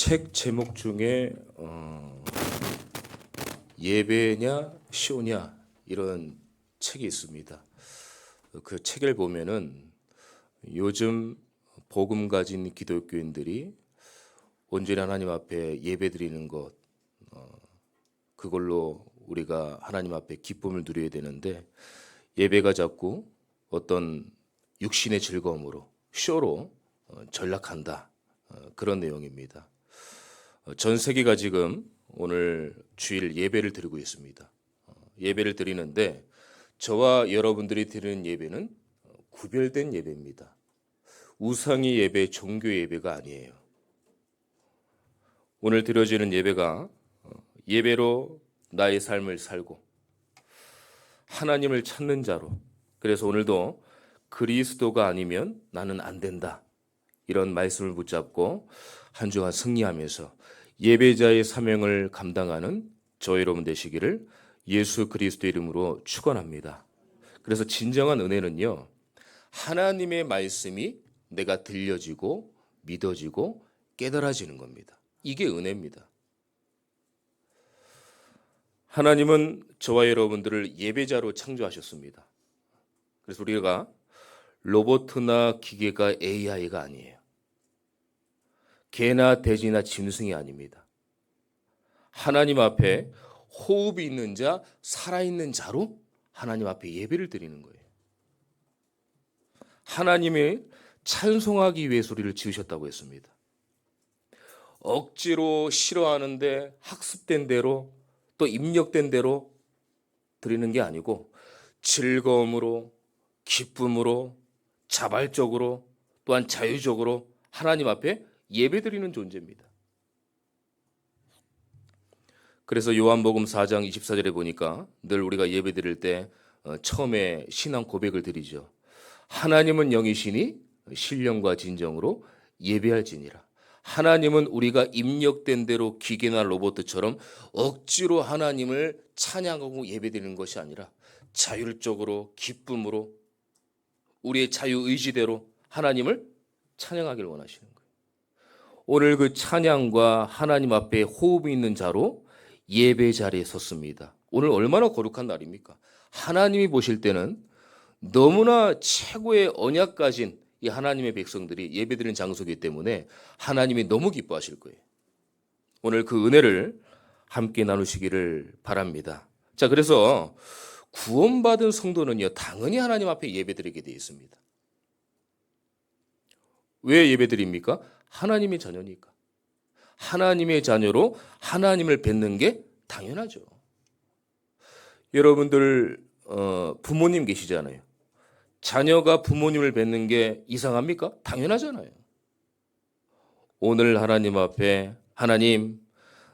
책 제목 중에 예배냐 쇼냐 이런 책이 있습니다. 그 책을 보면은 요즘 복음 가진 기독교인들이 온전히 하나님 앞에 예배 드리는 것, 그걸로 우리가 하나님 앞에 기쁨을 누려야 되는데, 예배가 자꾸 어떤 육신의 즐거움으로 쇼로 전락한다, 그런 내용입니다. 전 세계가 지금 오늘 주일 예배를 드리고 있습니다. 예배를 드리는데 저와 여러분들이 드리는 예배는 구별된 예배입니다. 우상의 예배, 종교 예배가 아니에요. 오늘 드려지는 예배가 예배로 나의 삶을 살고 하나님을 찾는 자로, 그래서 오늘도 그리스도가 아니면 나는 안 된다, 이런 말씀을 붙잡고 한 주간 승리하면서 예배자의 사명을 감당하는 저 여러분 되시기를 예수 그리스도 이름으로 축원합니다. 그래서 진정한 은혜는요, 하나님의 말씀이 내가 들려지고 믿어지고 깨달아지는 겁니다. 이게 은혜입니다. 하나님은 저와 여러분들을 예배자로 창조하셨습니다. 그래서 우리가 로봇이나 기계가 AI가 아니에요. 개나 돼지나 짐승이 아닙니다. 하나님 앞에 호흡이 있는 자, 살아있는 자로 하나님 앞에 예배를 드리는 거예요. 하나님이 찬송하기 위해서 우리를 지으셨다고 했습니다. 억지로 싫어하는데 학습된 대로 또 입력된 대로 드리는 게 아니고 즐거움으로, 기쁨으로, 자발적으로, 또한 자유적으로 하나님 앞에 예배드리는 존재입니다. 그래서 요한복음 4장 24절에 보니까 늘 우리가 예배드릴 때 처음에 신앙 고백을 드리죠. 하나님은 영이시니 신령과 진정으로 예배할지니라. 하나님은 우리가 입력된 대로 기계나 로봇처럼 억지로 하나님을 찬양하고 예배드리는 것이 아니라 자율적으로, 기쁨으로, 우리의 자유의지대로 하나님을 찬양하기를 원하시는 거예요. 오늘 그 찬양과 하나님 앞에 호흡이 있는 자로 예배 자리에 섰습니다. 오늘 얼마나 거룩한 날입니까? 하나님이 보실 때는 너무나 최고의 언약 가진 이 하나님의 백성들이 예배드리는 장소이기 때문에 하나님이 너무 기뻐하실 거예요. 오늘 그 은혜를 함께 나누시기를 바랍니다. 자, 그래서 구원받은 성도는요, 당연히 하나님 앞에 예배드리게 되어 있습니다. 왜 예배드립니까? 하나님의 자녀니까. 하나님의 자녀로 하나님을 뵙는 게 당연하죠. 여러분들 부모님 계시잖아요. 자녀가 부모님을 뵙는 게 이상합니까? 당연하잖아요. 오늘 하나님 앞에 하나님,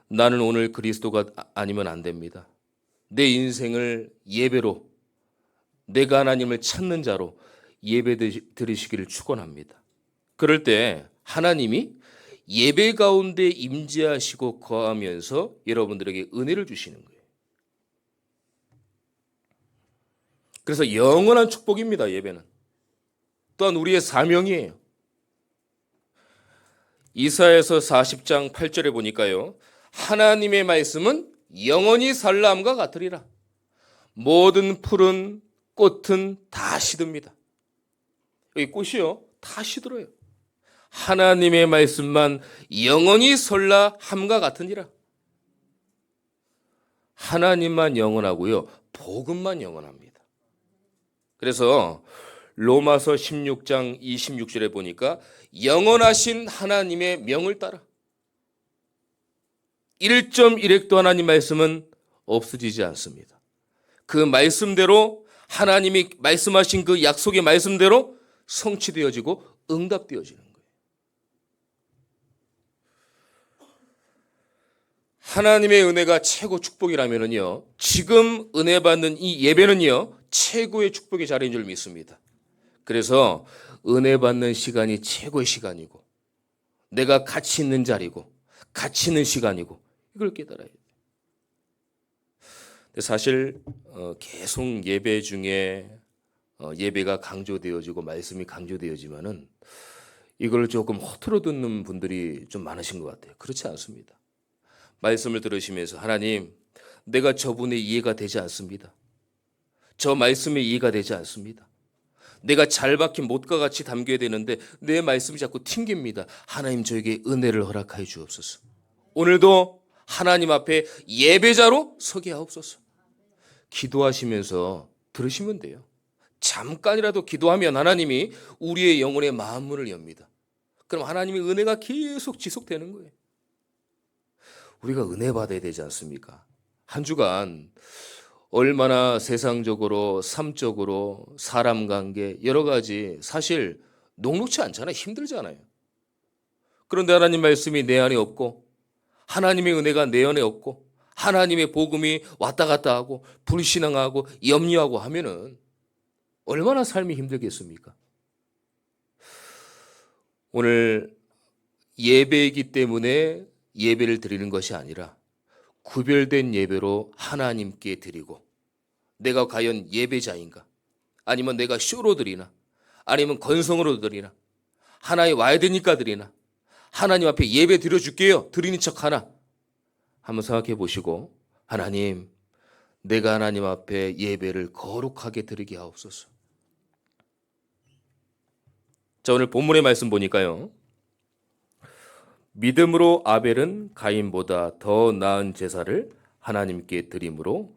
나는 오늘 그리스도가 아니면 안 됩니다. 내 인생을 예배로, 내가 하나님을 찾는 자로 예배 드리시기를 축원합니다. 그럴 때 하나님이 예배 가운데 임재하시고 거하면서 여러분들에게 은혜를 주시는 거예요. 그래서 영원한 축복입니다, 예배는. 또한 우리의 사명이에요. 이사야서 40장 8절에 보니까요, 하나님의 말씀은 영원히 살라함과 같으리라. 모든 푸른 꽃은 다 시듭니다. 여기 꽃이요, 다 시들어요. 하나님의 말씀만 영원히 설라함과 같으니라. 하나님만 영원하고요, 복음만 영원합니다. 그래서 로마서 16장 26절에 보니까 영원하신 하나님의 명을 따라 1.1핵도 하나님 말씀은 없어지지 않습니다. 그 말씀대로 하나님이 말씀하신 그 약속의 말씀대로 성취되어지고 응답되어지는 거예요. 하나님의 은혜가 최고 축복이라면요, 지금 은혜 받는 이 예배는요, 최고의 축복의 자리인 줄 믿습니다. 그래서 은혜 받는 시간이 최고의 시간이고, 내가 가치 있는 자리고, 가치 있는 시간이고, 이걸 깨달아야 돼요. 사실 계속 예배 중에 예배가 강조되어지고 말씀이 강조되어지만은 이걸 조금 허투루 듣는 분들이 좀 많으신 것 같아요. 그렇지 않습니다. 말씀을 들으시면서 하나님, 내가 저분의 이해가 되지 않습니다. 저 말씀에 이해가 되지 않습니다. 내가 잘 박힌 못과 같이 담겨야 되는데 내 말씀이 자꾸 튕깁니다. 하나님 저에게 은혜를 허락하여 주옵소서. 오늘도 하나님 앞에 예배자로 서게 하옵소서. 기도하시면서 들으시면 돼요. 잠깐이라도 기도하면 하나님이 우리의 영혼의 마음문을 엽니다. 그럼 하나님의 은혜가 계속 지속되는 거예요. 우리가 은혜 받아야 되지 않습니까? 한 주간 얼마나 세상적으로, 삶적으로, 사람 관계, 여러 가지 사실 녹록지 않잖아요. 힘들잖아요. 그런데 하나님 말씀이 내 안에 없고 하나님의 은혜가 내 안에 없고 하나님의 복음이 왔다 갔다 하고 불신앙하고 염려하고 하면은 얼마나 삶이 힘들겠습니까? 오늘 예배이기 때문에 예배를 드리는 것이 아니라 구별된 예배로 하나님께 드리고 내가 과연 예배자인가? 아니면 내가 쇼로 드리나? 아니면 건성으로 드리나? 하나에 와야 되니까 드리나? 하나님 앞에 예배 드려줄게요. 드리는 척 하나? 한번 생각해 보시고 하나님, 내가 하나님 앞에 예배를 거룩하게 드리게 하옵소서. 자, 오늘 본문의 말씀 보니까요. 믿음으로 아벨은 가인보다 더 나은 제사를 하나님께 드림으로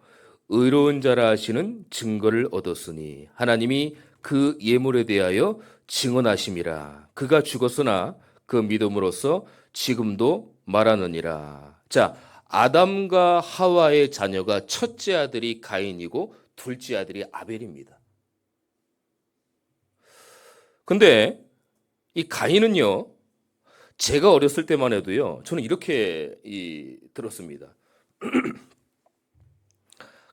의로운 자라 하시는 증거를 얻었으니 하나님이 그 예물에 대하여 증언하심이라. 그가 죽었으나 그 믿음으로써 지금도 말하느니라. 자, 아담과 하와의 자녀가 첫째 아들이 가인이고 둘째 아들이 아벨입니다. 근데 이 가인은요, 제가 어렸을 때만 해도요, 저는 이렇게 들었습니다.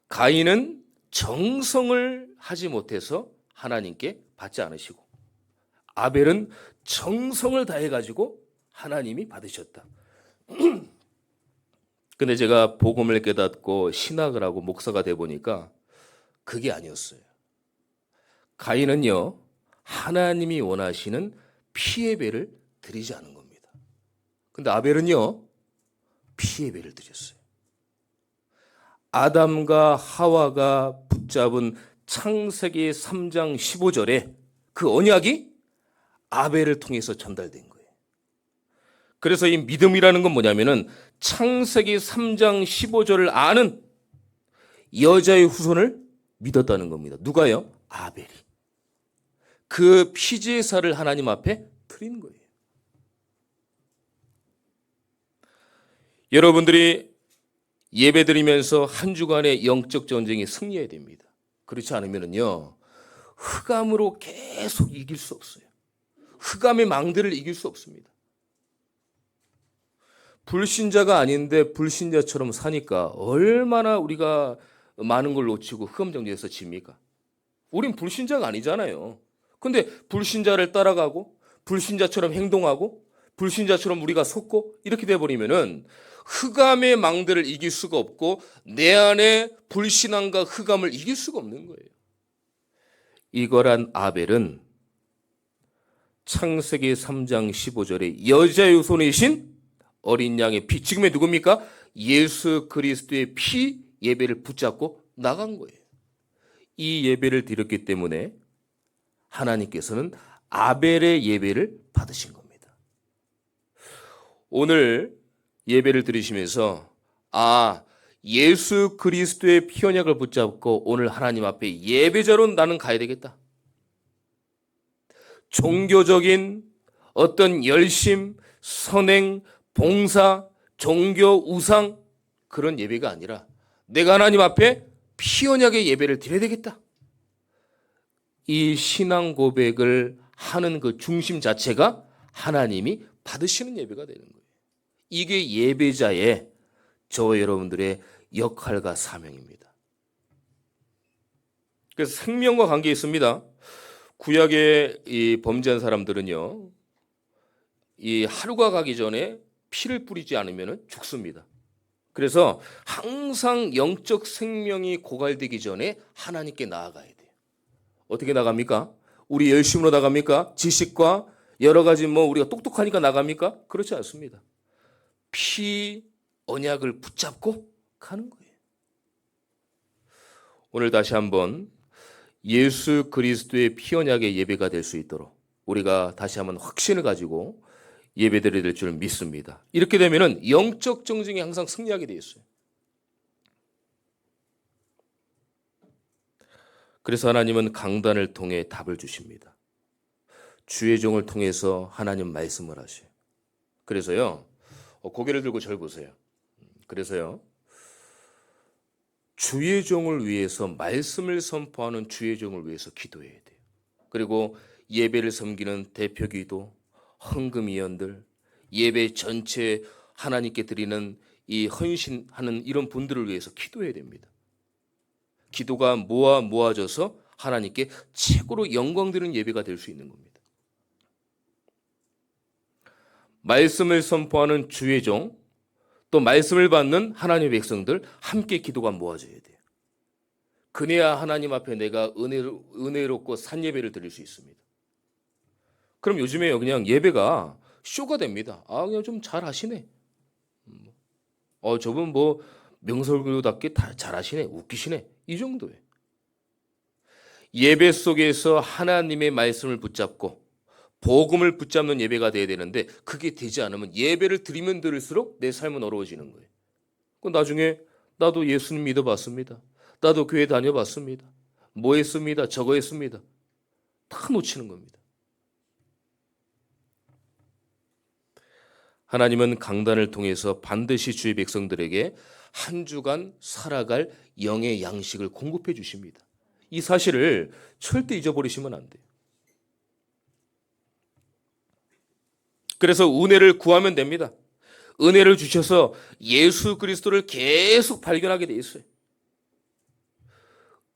가인은 정성을 하지 못해서 하나님께 받지 않으시고 아벨은 정성을 다해가지고 하나님이 받으셨다. 근데 제가 복음을 깨닫고 신학을 하고 목사가 돼 보니까 그게 아니었어요. 가인은요, 하나님이 원하시는 피예배를 드리지 않은 겁니다. 근데 아벨은요, 피예배를 드렸어요. 아담과 하와가 붙잡은 창세기 3장 15절에 그 언약이 아벨을 통해서 전달된 거예요. 그래서 이 믿음이라는 건 뭐냐면은 창세기 3장 15절을 아는 여자의 후손을 믿었다는 겁니다. 누가요? 아벨이. 그 피제사를 하나님 앞에 드린 거예요. 여러분들이 예배드리면서 한 주간의 영적 전쟁이 승리해야 됩니다. 그렇지 않으면요, 흑암으로 계속 이길 수 없어요. 흑암의 망대를 이길 수 없습니다. 불신자가 아닌데 불신자처럼 사니까 얼마나 우리가 많은 걸 놓치고 흑암 정죄에서 집니까? 우린 불신자가 아니잖아요. 근데 불신자를 따라가고 불신자처럼 행동하고 불신자처럼 우리가 속고 이렇게 돼버리면은 흑암의 망대를 이길 수가 없고 내 안에 불신앙과 흑암을 이길 수가 없는 거예요. 이거란 아벨은 창세기 3장 15절에 여자의 손이신 어린 양의 피, 지금의 누굽니까? 예수 그리스도의 피 예배를 붙잡고 나간 거예요. 이 예배를 드렸기 때문에 하나님께서는 아벨의 예배를 받으신 겁니다. 오늘 예배를 드리시면서 예수 그리스도의 피 언약을 붙잡고 오늘 하나님 앞에 예배자로 나는 가야 되겠다. 종교적인 어떤 열심, 선행, 봉사, 종교, 우상 그런 예배가 아니라 내가 하나님 앞에 피 언약의 예배를 드려야 되겠다. 이 신앙 고백을 하는 그 중심 자체가 하나님이 받으시는 예배가 되는 거예요. 이게 예배자의 저와 여러분들의 역할과 사명입니다. 그래서 생명과 관계 있습니다. 구약의 이 범죄한 사람들은요, 이 하루가 가기 전에 피를 뿌리지 않으면 죽습니다. 그래서 항상 영적 생명이 고갈되기 전에 하나님께 나아가야 돼요. 어떻게 나갑니까? 우리 열심으로 나갑니까? 지식과 여러 가지 뭐 우리가 똑똑하니까 나갑니까? 그렇지 않습니다. 피 언약을 붙잡고 가는 거예요. 오늘 다시 한번 예수 그리스도의 피 언약의 예배가 될 수 있도록 우리가 다시 한번 확신을 가지고 예배드려야 될 줄 믿습니다. 이렇게 되면은 영적 정증이 항상 승리하게 되어 있어요. 그래서 하나님은 강단을 통해 답을 주십니다. 주의 종을 통해서 하나님 말씀을 하셔요. 그래서요, 고개를 들고 절 보세요. 그래서요, 주의 종을 위해서 말씀을 선포하는 주의 종을 위해서 기도해야 돼요. 그리고 예배를 섬기는 대표기도, 헌금위원들, 예배 전체 하나님께 드리는 이 헌신하는 이런 분들을 위해서 기도해야 됩니다. 기도가 모아져서 하나님께 최고로 영광되는 예배가 될 수 있는 겁니다. 말씀을 선포하는 주의 종, 또 말씀을 받는 하나님의 백성들 함께 기도가 모아져야 돼요. 그래야 하나님 앞에 내가 은혜롭고 산 예배를 드릴 수 있습니다. 그럼 요즘에 그냥 예배가 쇼가 됩니다. 그냥 좀 잘하시네. 저분 뭐 명설교답게 다 잘하시네. 웃기시네. 이 정도예요. 예배 속에서 하나님의 말씀을 붙잡고 복음을 붙잡는 예배가 돼야 되는데 그게 되지 않으면 예배를 드리면 들을수록 내 삶은 어려워지는 거예요. 나중에 나도 예수님 믿어봤습니다. 나도 교회 다녀봤습니다. 뭐 했습니다. 저거 했습니다. 다 놓치는 겁니다. 하나님은 강단을 통해서 반드시 주의 백성들에게 한 주간 살아갈 영의 양식을 공급해 주십니다. 이 사실을 절대 잊어버리시면 안 돼요. 그래서 은혜를 구하면 됩니다. 은혜를 주셔서 예수 그리스도를 계속 발견하게 돼 있어요.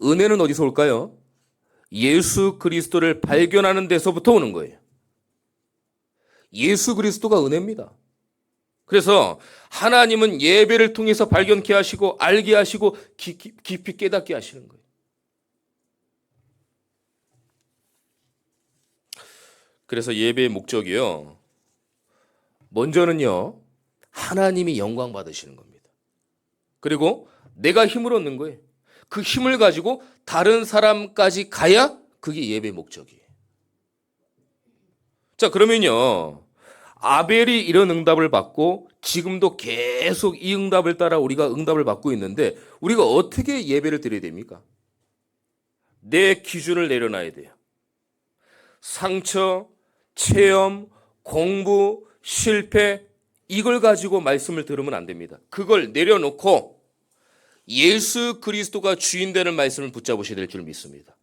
은혜는 어디서 올까요? 예수 그리스도를 발견하는 데서부터 오는 거예요. 예수 그리스도가 은혜입니다. 그래서 하나님은 예배를 통해서 발견케 하시고 알게 하시고 깊이 깨닫게 하시는 거예요. 그래서 예배의 목적이요. 먼저는요. 하나님이 영광 받으시는 겁니다. 그리고 내가 힘을 얻는 거예요. 그 힘을 가지고 다른 사람까지 가야 그게 예배의 목적이에요. 자, 그러면요. 아벨이 이런 응답을 받고 지금도 계속 이 응답을 따라 우리가 응답을 받고 있는데 우리가 어떻게 예배를 드려야 됩니까? 내 기준을 내려놔야 돼요. 상처, 체험, 공부, 실패 이걸 가지고 말씀을 들으면 안 됩니다. 그걸 내려놓고 예수 그리스도가 주인 되는 말씀을 붙잡으셔야 될 줄 믿습니다.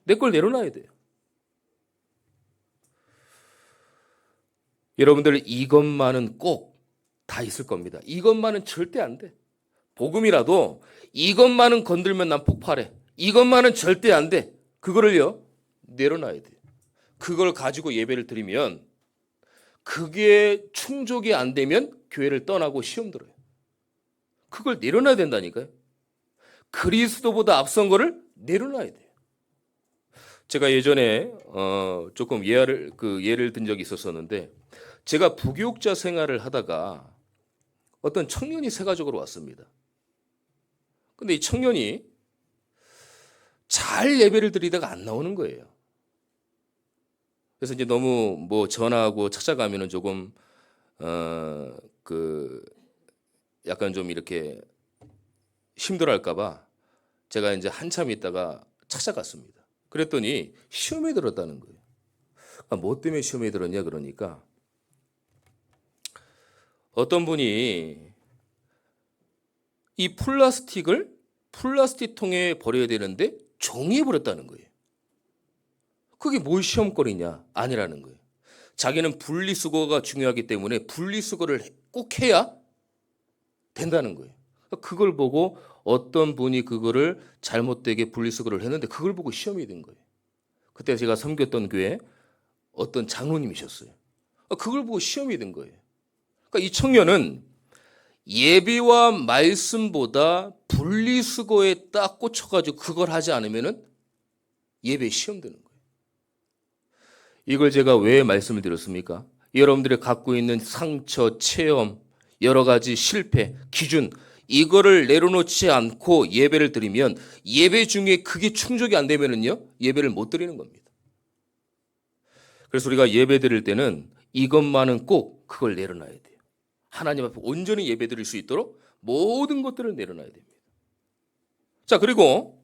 내 걸 내려놔야 돼요. 여러분들 이것만은 꼭 다 있을 겁니다. 이것만은 절대 안 돼. 복음이라도 이것만은 건들면 난 폭발해. 이것만은 절대 안 돼. 그거를요 내려놔야 돼요. 그걸 가지고 예배를 드리면 그게 충족이 안 되면 교회를 떠나고 시험 들어요. 그걸 내려놔야 된다니까요. 그리스도보다 앞선 거를 내려놔야 돼요. 제가 예전에 조금 예를 든 적이 있었었는데 제가 부교육자 생활을 하다가 어떤 청년이 세가족으로 왔습니다. 근데 이 청년이 잘 예배를 드리다가 안 나오는 거예요. 그래서 이제 너무 뭐 전화하고 찾아가면은 조금 약간 좀 이렇게 힘들어할까봐 제가 이제 한참 있다가 찾아갔습니다. 그랬더니 시험에 들었다는 거예요. 뭐 때문에 시험에 들었냐 그러니까 어떤 분이 이 플라스틱 통에 버려야 되는데 종이에 버렸다는 거예요. 그게 뭘 시험거리냐? 아니라는 거예요. 자기는 분리수거가 중요하기 때문에 분리수거를 꼭 해야 된다는 거예요. 그걸 보고 어떤 분이 그거를 잘못되게 분리수거를 했는데 그걸 보고 시험이 된 거예요. 그때 제가 섬겼던 교회 어떤 장로님이셨어요. 그걸 보고 시험이 된 거예요. 그러니까 이 청년은 예배와 말씀보다 분리수거에 딱 꽂혀가지고 그걸 하지 않으면은 예배에 시험 되는 거예요. 이걸 제가 왜 말씀을 드렸습니까? 여러분들이 갖고 있는 상처, 체험, 여러 가지 실패, 기준, 이거를 내려놓지 않고 예배를 드리면 예배 중에 그게 충족이 안 되면은요, 예배를 못 드리는 겁니다. 그래서 우리가 예배 드릴 때는 이것만은 꼭 그걸 내려놔야 돼요. 하나님 앞에 온전히 예배 드릴 수 있도록 모든 것들을 내려놔야 됩니다. 자, 그리고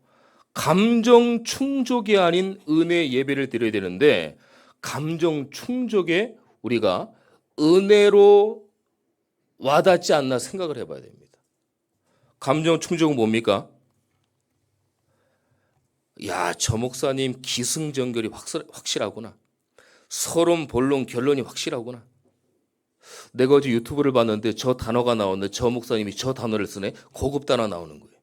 감정 충족이 아닌 은혜 예배를 드려야 되는데 감정 충족에 우리가 은혜로 와닿지 않나 생각을 해봐야 됩니다. 감정 충족은 뭡니까? 야, 저 목사님 기승전결이 확실하구나. 서론, 본론, 결론이 확실하구나. 내가 어제 유튜브를 봤는데 저 단어가 나오는데 저 목사님이 저 단어를 쓰네. 고급 단어 나오는 거예요.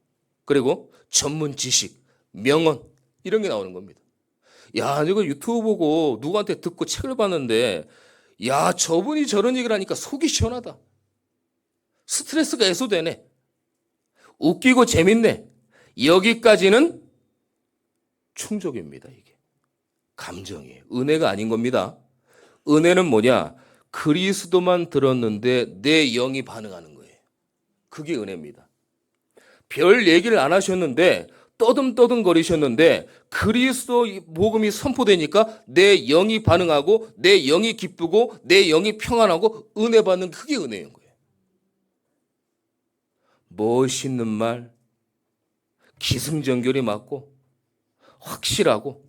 그리고 전문 지식, 명언 이런 게 나오는 겁니다. 야, 내가 유튜브 보고 누구한테 듣고 책을 봤는데 야, 저분이 저런 얘기를 하니까 속이 시원하다. 스트레스가 해소되네. 웃기고 재밌네. 여기까지는 충족입니다. 이게 감정이에요. 은혜가 아닌 겁니다. 은혜는 뭐냐? 그리스도만 들었는데 내 영이 반응하는 거예요. 그게 은혜입니다. 별 얘기를 안 하셨는데 떠듬떠듬 거리셨는데 그리스도 복음이 선포되니까 내 영이 반응하고 내 영이 기쁘고 내 영이 평안하고 은혜 받는 그게 은혜인 거예요. 멋있는 말, 기승전결이 맞고 확실하고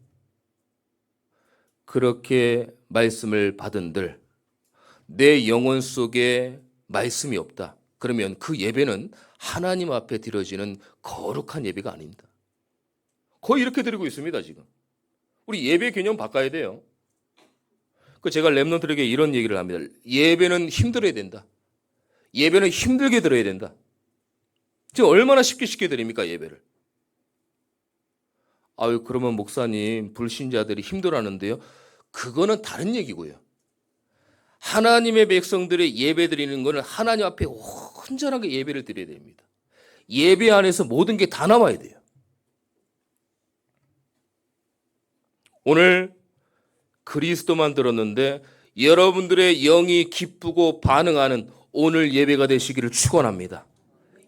그렇게 말씀을 받은들 내 영혼 속에 말씀이 없다. 그러면 그 예배는 하나님 앞에 드려지는 거룩한 예배가 아닙니다. 거의 이렇게 드리고 있습니다, 지금. 우리 예배 개념 바꿔야 돼요. 제가 렘넌트들에게 이런 얘기를 합니다. 예배는 힘들어야 된다. 예배는 힘들게 드려야 된다. 지금 얼마나 쉽게 드립니까, 예배를? 아유, 그러면 목사님, 불신자들이 힘들어하는데요. 그거는 다른 얘기고요. 하나님의 백성들의 예배 드리는 것은 하나님 앞에 온전하게 예배를 드려야 됩니다. 예배 안에서 모든 게 다 나와야 돼요. 오늘 그리스도만 들었는데 여러분들의 영이 기쁘고 반응하는 오늘 예배가 되시기를 축원합니다.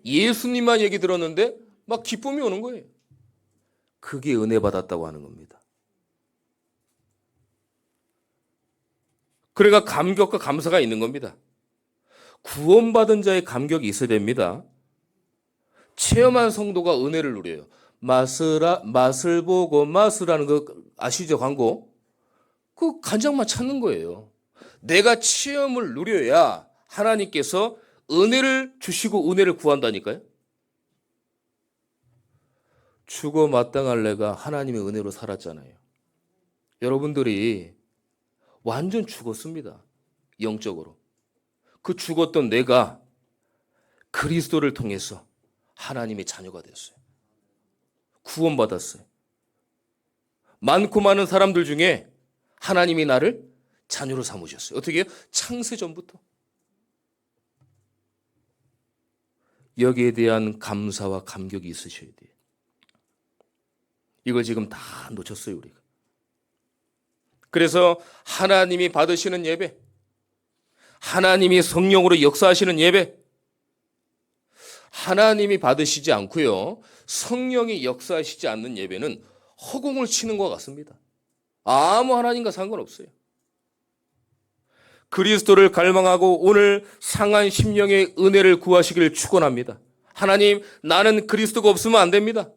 예수님만 얘기 들었는데 막 기쁨이 오는 거예요. 그게 은혜 받았다고 하는 겁니다. 그러니까 감격과 감사가 있는 겁니다. 구원받은 자의 감격이 있어야 됩니다. 체험한 성도가 은혜를 누려요. 맛을 보고 맛을하는 거 아시죠? 광고. 그 간장만 찾는 거예요. 내가 체험을 누려야 하나님께서 은혜를 주시고 은혜를 구한다니까요. 죽어 마땅할 내가 하나님의 은혜로 살았잖아요. 여러분들이 완전 죽었습니다. 영적으로. 그 죽었던 내가 그리스도를 통해서 하나님의 자녀가 됐어요. 구원받았어요. 많고 많은 사람들 중에 하나님이 나를 자녀로 삼으셨어요. 어떻게 해요? 창세전부터. 여기에 대한 감사와 감격이 있으셔야 돼요. 이걸 지금 다 놓쳤어요, 우리가. 그래서 하나님이 받으시는 예배, 하나님이 성령으로 역사하시는 예배, 하나님이 받으시지 않고요, 성령이 역사하시지 않는 예배는 허공을 치는 것 같습니다. 아무 하나님과 상관없어요. 그리스도를 갈망하고 오늘 상한 심령의 은혜를 구하시기를 축원합니다. 하나님, 나는 그리스도가 없으면 안 됩니다.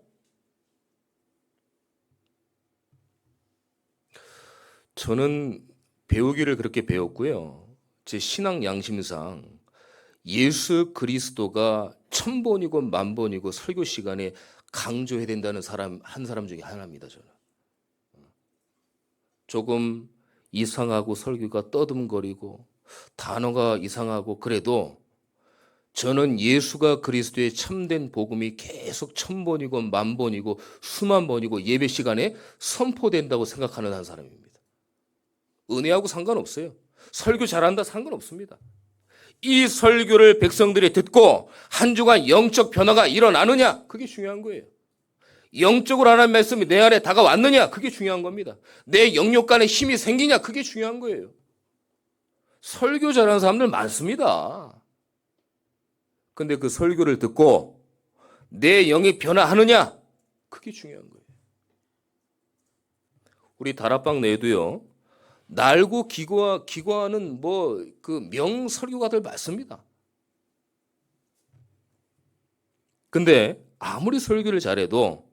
저는 배우기를 그렇게 배웠고요. 제 신앙 양심상 예수 그리스도가 1000번이고 10,000번이고 설교 시간에 강조해야 된다는 한 사람 중에 하나입니다. 저는. 조금 이상하고 설교가 떠듬거리고 단어가 이상하고 그래도 저는 예수가 그리스도의 참된 복음이 계속 1000번이고 10,000번이고 수만 번이고 예배 시간에 선포된다고 생각하는 한 사람입니다. 은혜하고 상관없어요. 설교 잘한다 상관없습니다. 이 설교를 백성들이 듣고 한 주간 영적 변화가 일어나느냐, 그게 중요한 거예요. 영적으로 하나님 말씀이 내 안에 다가왔느냐? 그게 중요한 겁니다. 내 영역간에 힘이 생기냐? 그게 중요한 거예요. 설교 잘하는 사람들 많습니다. 근데 그 설교를 듣고 내 영이 변화하느냐? 그게 중요한 거예요. 우리 다락방 내에도요, 날고 기고하는 그 명설교가들 많습니다. 근데 아무리 설교를 잘해도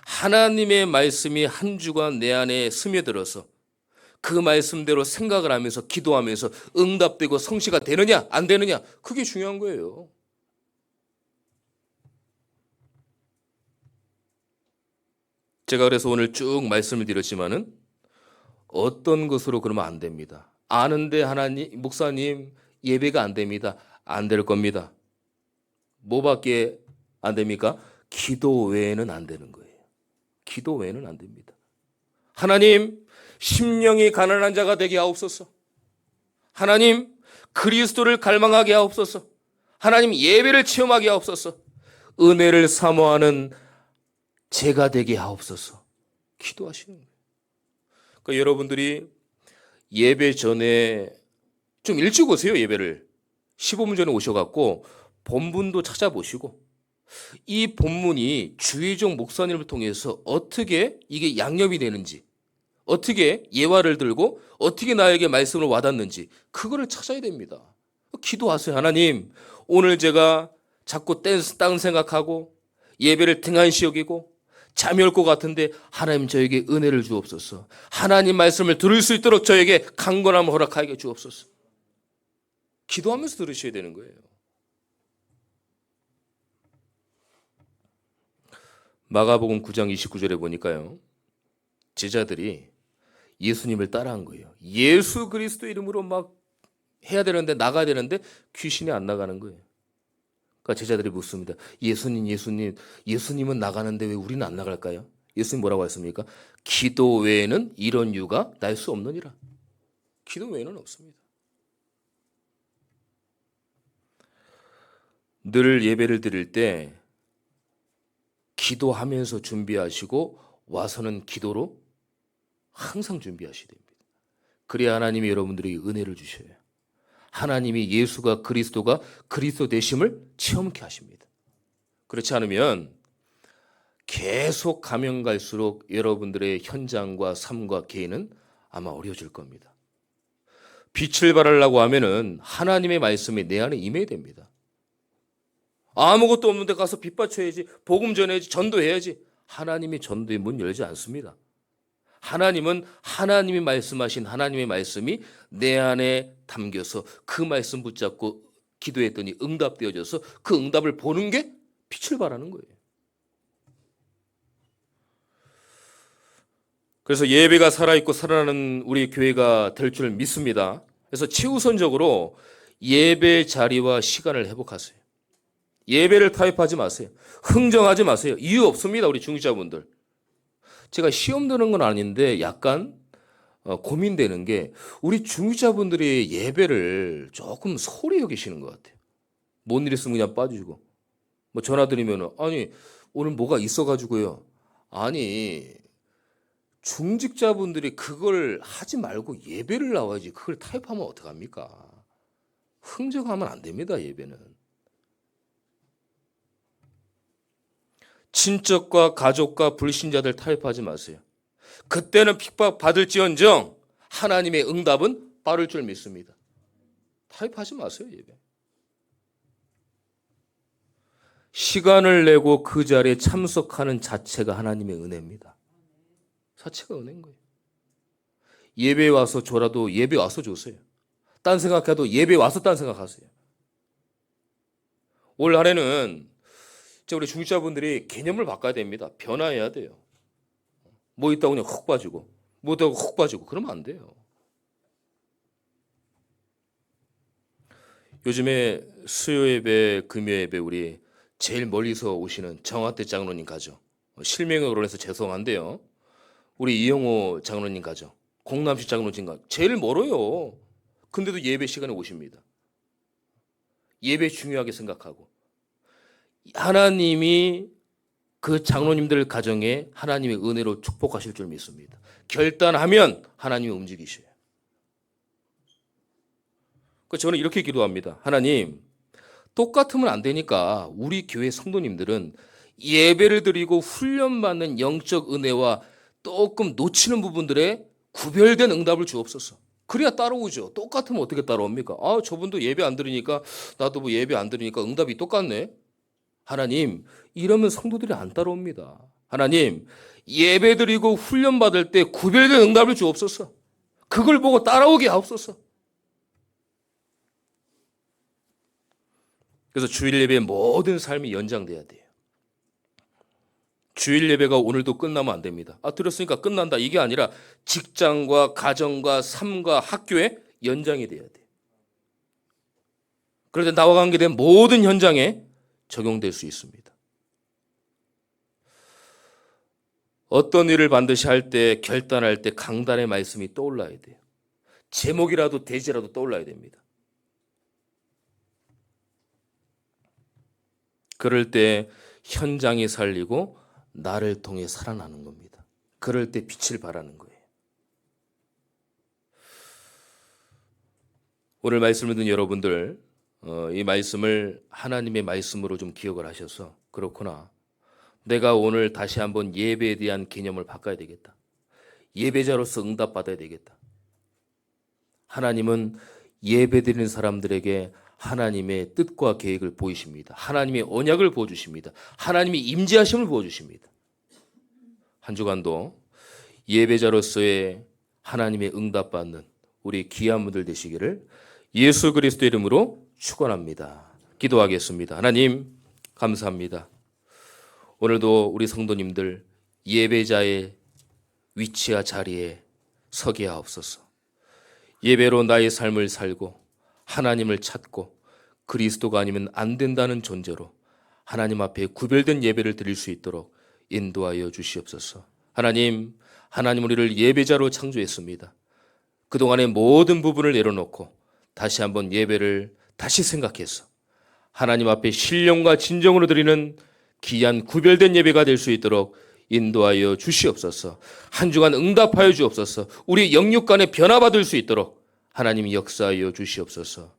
하나님의 말씀이 한 주간 내 안에 스며들어서 그 말씀대로 생각을 하면서 기도하면서 응답되고 성취가 되느냐 안 되느냐, 그게 중요한 거예요. 제가 그래서 오늘 쭉 말씀을 드렸지만은 어떤 것으로 그러면 안 됩니다. 아는데 하나님, 목사님 예배가 안 됩니다. 안 될 겁니다. 뭐밖에 안 됩니까? 기도 외에는 안 되는 거예요. 기도 외에는 안 됩니다. 하나님, 심령이 가난한 자가 되게 하옵소서. 하나님, 그리스도를 갈망하게 하옵소서. 하나님, 예배를 체험하게 하옵소서. 은혜를 사모하는 제가 되게 하옵소서. 기도하시는 거예요. 그러니까 여러분들이 예배 전에 좀 일찍 오세요. 예배를 15분 전에 오셔갖고 본문도 찾아보시고, 이 본문이 주의종 목사님을 통해서 어떻게 이게 양념이 되는지, 어떻게 예화를 들고 어떻게 나에게 말씀을 와닿는지, 그거를 찾아야 됩니다. 기도하세요. 하나님, 오늘 제가 자꾸 딴 생각하고 예배를 등한시 여기고 잠이 올 것 같은데 하나님 저에게 은혜를 주옵소서. 하나님 말씀을 들을 수 있도록 저에게 강건함을 허락하게 주옵소서. 기도하면서 들으셔야 되는 거예요. 마가복음 9장 29절에 보니까요, 제자들이 예수님을 따라한 거예요. 예수 그리스도 이름으로 막 해야 되는데, 나가야 되는데 귀신이 안 나가는 거예요. 그러니까 제자들이 묻습니다. 예수님은 나가는데 왜 우리는 안 나갈까요? 예수님 뭐라고 했습니까? 기도 외에는 이런 유가 날 수 없느니라. 기도 외에는 없습니다. 늘 예배를 드릴 때 기도하면서 준비하시고 와서는 기도로 항상 준비하셔야 됩니다. 그래야 하나님이 여러분들에게 은혜를 주셔요. 하나님이 예수가 그리스도가 그리스도 되심을 체험케 하십니다. 그렇지 않으면 계속 가면 갈수록 여러분들의 현장과 삶과 개인은 아마 어려워질 겁니다. 빛을 발하려고 하면은 하나님의 말씀이 내 안에 임해야 됩니다. 아무것도 없는데 가서 빛 받쳐야지, 복음 전해야지, 전도해야지. 하나님이 전도의 문 열지 않습니다. 하나님은 하나님이 말씀하신 하나님의 말씀이 내 안에 담겨서 그 말씀 붙잡고 기도했더니 응답되어져서 그 응답을 보는 게 빛을 발하는 거예요. 그래서 예배가 살아있고 살아나는 우리 교회가 될 줄 믿습니다. 그래서 최우선적으로 예배 자리와 시간을 회복하세요. 예배를 타협하지 마세요. 흥정하지 마세요. 이유 없습니다. 우리 중직자분들. 제가 시험 드는 건 아닌데 약간 고민되는 게, 우리 중직자분들이 예배를 조금 소홀히 여기시는 것 같아요. 뭔 일 있으면 그냥 빠지고, 뭐 전화 드리면 아니 오늘 뭐가 있어가지고요. 아니, 중직자분들이 그걸 하지 말고 예배를 나와야지. 그걸 타협하면 어떡합니까? 흥정하면 안 됩니다. 예배는. 친척과 가족과 불신자들 타협하지 마세요. 그때는 핍박 받을지언정 하나님의 응답은 빠를 줄 믿습니다. 타협하지 마세요. 예배. 시간을 내고 그 자리에 참석하는 자체가 하나님의 은혜입니다. 자체가 은혜인 거예요. 예배 와서 줘라도 예배 와서 주세요. 딴 생각해도 예배 와서 딴 생각하세요. 올 한해는 우리 중직자분들이 개념을 바꿔야 됩니다. 변화해야 돼요. 뭐 있다고 그냥 훅 빠지고, 뭐 있다고 훅 빠지고, 그러면 안 돼요. 요즘에 수요 예배, 금요 예배 우리 제일 멀리서 오시는 정화대 장로님 가죠. 실명으로 해서 죄송한데요. 우리 이영호 장로님 가죠. 공남시 장로님 가. 제일 멀어요. 근데도 예배 시간에 오십니다. 예배 중요하게 생각하고, 하나님이 그 장로님들 가정에 하나님의 은혜로 축복하실 줄 믿습니다. 결단하면 하나님이 움직이셔요. 저는 이렇게 기도합니다. 하나님, 똑같으면 안 되니까 우리 교회 성도님들은 예배를 드리고 훈련받는 영적 은혜와 조금 놓치는 부분들에 구별된 응답을 주옵소서. 그래야 따라오죠. 똑같으면 어떻게 따라옵니까? 저분도 예배 안 드리니까 나도 뭐 예배 안 드리니까 응답이 똑같네. 하나님, 이러면 성도들이 안 따라옵니다. 하나님, 예배 드리고 훈련받을 때 구별된 응답을 주옵소서. 그걸 보고 따라오게 하옵소서. 그래서 주일 예배의 모든 삶이 연장돼야 돼요. 주일 예배가 오늘도 끝나면 안 됩니다. 들었으니까 끝난다. 이게 아니라 직장과 가정과 삶과 학교에 연장이 돼야 돼요. 그런데 나와 관계된 모든 현장에 적용될 수 있습니다. 어떤 일을 반드시 할 때, 결단할 때 강단의 말씀이 떠올라야 돼요. 제목이라도 대지라도 떠올라야 됩니다. 그럴 때 현장이 살리고 나를 통해 살아나는 겁니다. 그럴 때 빛을 발하는 거예요. 오늘 말씀을 듣는 여러분들, 이 말씀을 하나님의 말씀으로 좀 기억을 하셔서, 그렇구나, 내가 오늘 다시 한번 예배에 대한 개념을 바꿔야 되겠다. 예배자로서 응답받아야 되겠다. 하나님은 예배드리는 사람들에게 하나님의 뜻과 계획을 보이십니다. 하나님의 언약을 보여주십니다. 하나님의 임재하심을 보여주십니다. 한 주간도 예배자로서의 하나님의 응답받는 우리 귀한 분들 되시기를 예수 그리스도의 이름으로 축원합니다. 기도하겠습니다. 하나님, 감사합니다. 오늘도 우리 성도님들 예배자의 위치와 자리에 서게 하옵소서. 예배로 나의 삶을 살고 하나님을 찾고 그리스도가 아니면 안 된다는 존재로 하나님 앞에 구별된 예배를 드릴 수 있도록 인도하여 주시옵소서. 하나님 우리를 예배자로 창조했습니다. 그동안의 모든 부분을 내려놓고 다시 한번 예배를 다시 생각해서 하나님 앞에 신령과 진정으로 드리는 귀한 구별된 예배가 될 수 있도록 인도하여 주시옵소서. 한 주간 응답하여 주옵소서. 우리 영육간에 변화받을 수 있도록 하나님이 역사하여 주시옵소서.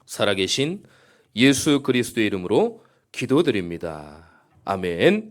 살아계신 예수 그리스도의 이름으로 기도드립니다. 아멘.